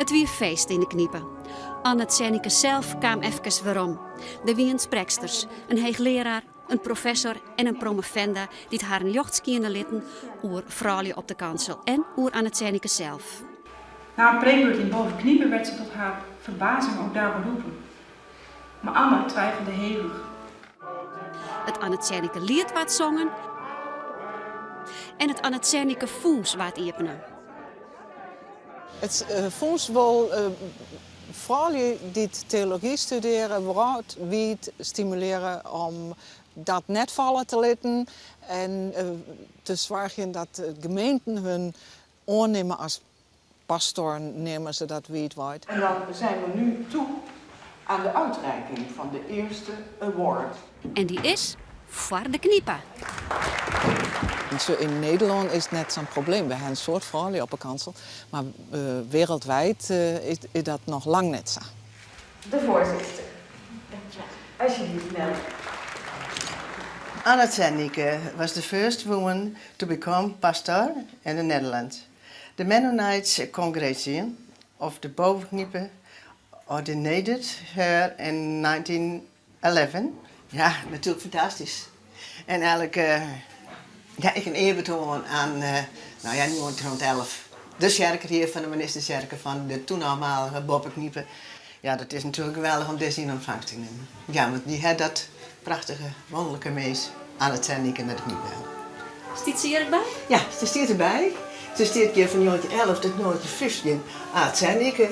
Het wie feest in de kniepen. Anne Tsenneke zelf kwam even weerom. Er wie een spreksters, een hoogleraar, een professor en een promovenda die het haar een jochtskiende litten oer vrouwelijk op de kansel en oer Anne Tsenneke zelf. Na een preekbeurt in Bovenkniepen werd ze tot haar verbazing ook daar beroepen. Maar Anne twijfelde hevig. Het Anne Tsenneke lied wat zongen en het Anne Tsenneke foens wat iepenen. Het fonds wil vrouwen die theologie studeren, vooruit wie stimuleren om dat net vallen te laten en te zorgen dat de gemeenten hun aannemen als pastor, nemen ze dat wereldwijd. En dan zijn we nu toe aan de uitreiking van de eerste award. En die is voor de kniepen. In Nederland is het net zo'n probleem. We hebben een soort vrouwen op de kansel, maar wereldwijd is dat nog lang net zo. De voorzitter. Alsjeblieft, Mel. Anne Tsenneke was the first woman to become pastor in the Netherlands. The Mennonite congregation of the Bovenkniepen ordained her in 1911. Ja, natuurlijk fantastisch. En eigenlijk, ik een eerbetoon aan, nu 1911. De sjerker hier van de ministersjerker van de toenmalige Bovenkniepen. Ja, dat is natuurlijk geweldig om dit in ontvangst te nemen. Ja, want die had dat prachtige, wonderlijke mees aan het Tsenneke naar de kniepen. Stiet ze hier ook bij? Ja, ze staat erbij. Ze staat hier van 1911 tot 1915 aan het Tsenneke.